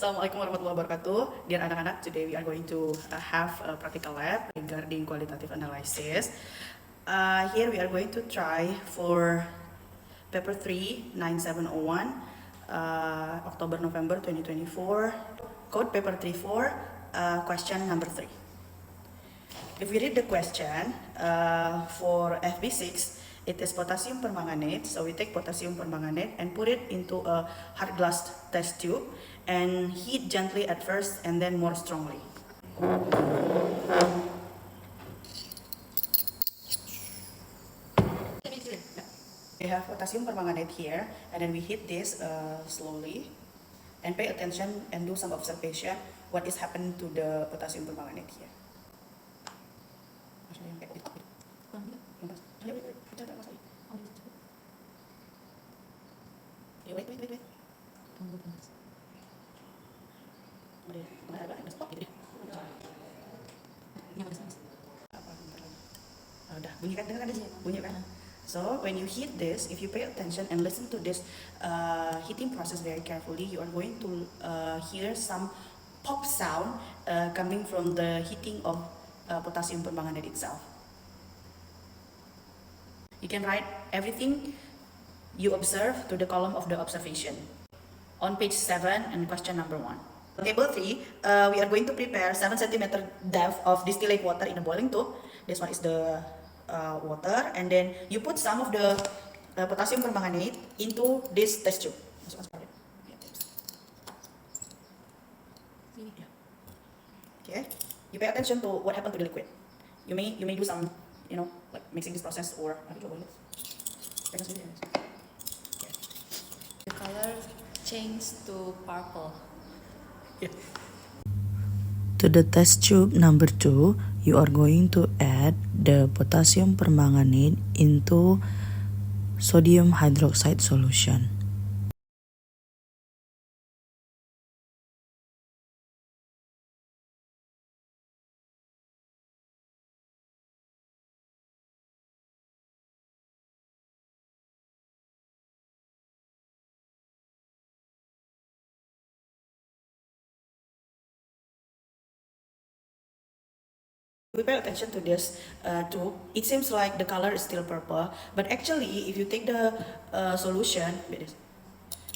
Assalamualaikum warahmatullahi wabarakatuh. Dear anak-anak, today we are going to have a practical lab regarding qualitative analysis. Here we are going to try for paper 3, 9701, October-November 2024, code paper 34, question number 3. If we read the question for FB6, it is potassium permanganate. So we take potassium permanganate and put it into a hard glass test tube and heat gently at first and then more strongly. We have potassium permanganate here, and then we heat this slowly and pay attention and do some observation what is happening to the potassium permanganate here. Wait. Udah bunyi kan, dengar kan bunyi kan. So when you heat this, if you pay attention and listen to this heating process very carefully, you are going to hear some pop sound coming from the heating of potassium permanganate itself. You can write everything you observe to the column of the observation on page 7 and question number 1. Table 3, we are going to prepare 7 cm depth of distillate water in a boiling tube. This one is the water, and then you put some of the potassium permanganate into this test tube. Okay, you pay attention to what happened to the liquid. You may do some, like mixing this process or The color changed to purple. Yeah. To the test tube number 2, you are going to add the potassium permanganate into sodium hydroxide solution. We pay attention to this tube. It seems like the color is still purple, but actually if you take the solution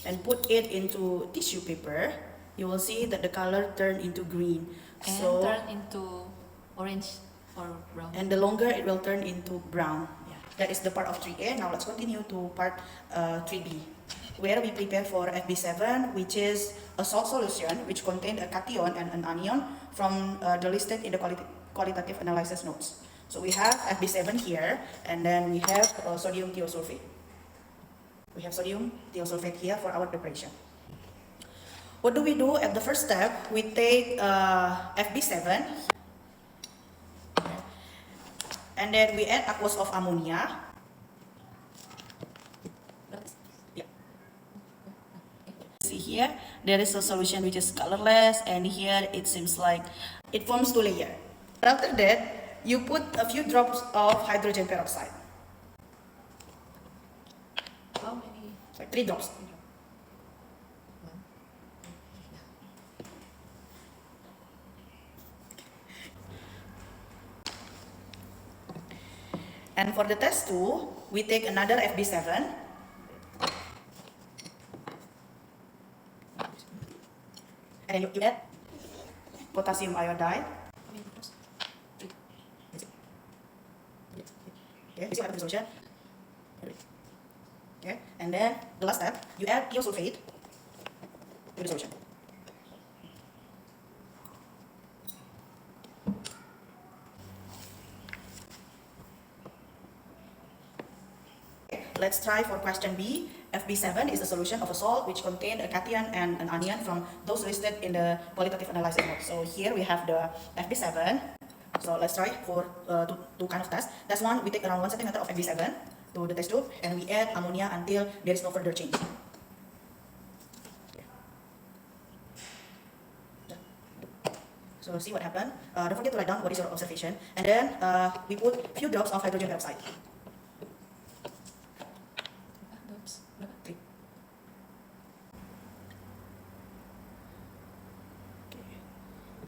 and put it into tissue paper, you will see that the color turn into green. And turn into orange or brown. And the longer it will turn into brown. Yeah. That is the part of 3A. Now let's continue to part 3B, where we prepare for FB7, which is a salt solution which contains a cation and an anion from the listed in the qualitative analysis notes. So we have FB7 here, and then we have sodium thiosulfate. We have sodium thiosulfate here for our preparation. What do we do at the first step? We take FB7, and then we add aqueous of ammonia. See here, there is a solution which is colorless, and here it seems like it forms 2 layers. After that, you put a few drops of hydrogen peroxide. How many? Like 3 drops. And for the test 2, we take another FB7. And you add potassium iodide. Okay, you see what happens to the solution? Okay, and then the last step, you add thiosulfate to the solution. Okay, let's try for question B. FB7 is the solution of a salt which contains a cation and an anion from those listed in the qualitative analysis note. So here we have the FB7. So let's try for two kind of tests. Test 1, we take around 1 cm of FB7 to the test tube, and we add ammonia until there is no further change. So see what happened. Don't forget to write down what is your observation, and then we put few drops of hydrogen peroxide.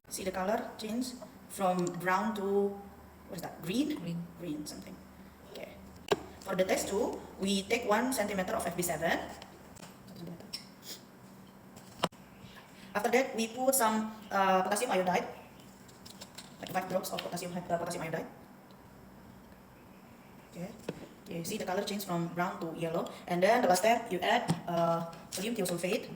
See the color change from brown to, what is that, green? Green. Green something. Okay. For the test 2, we take 1 centimeter of FB7. After that, we put some potassium iodide, like 5 drops of potassium iodide. Okay. Okay, see the color change from brown to yellow. And then the last step, you add sodium thiosulfate.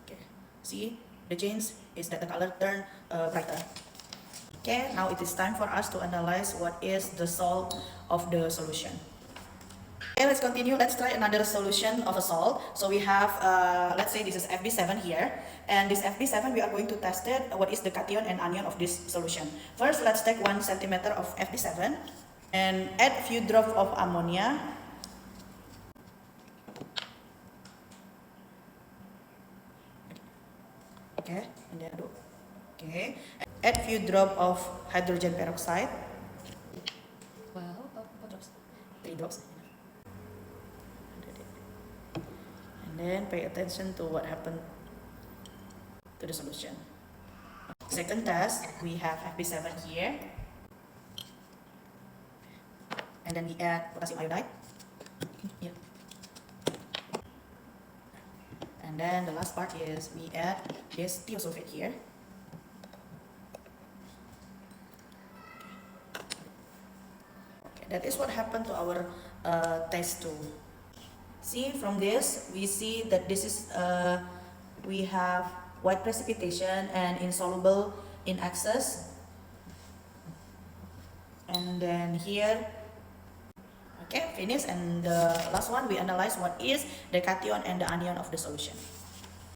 Okay. See, the change is that the color turn brighter. Okay, now it is time for us to analyze what is the salt of the solution. Okay, let's continue. Let's try another solution of a salt. So we have, let's say this is FB7 here. And this FB7, we are going to test it. What is the cation and anion of this solution? First, let's take 1 centimeter of FB7 and add a few drops of ammonia. Okay, and then okay. Add a few drops of hydrogen peroxide. Wow, what drops? 3 drops. And then pay attention to what happened to the solution. Second test, we have FB7 here. And then we add potassium iodide. Yeah. And then the last part is we add this thiosulfate here. Okay, that is what happened to our test 2. See, from this, we see that this is, we have white precipitation and insoluble in excess. And then here, okay, finish. And the last one, we analyze what is the cation and the anion of the solution.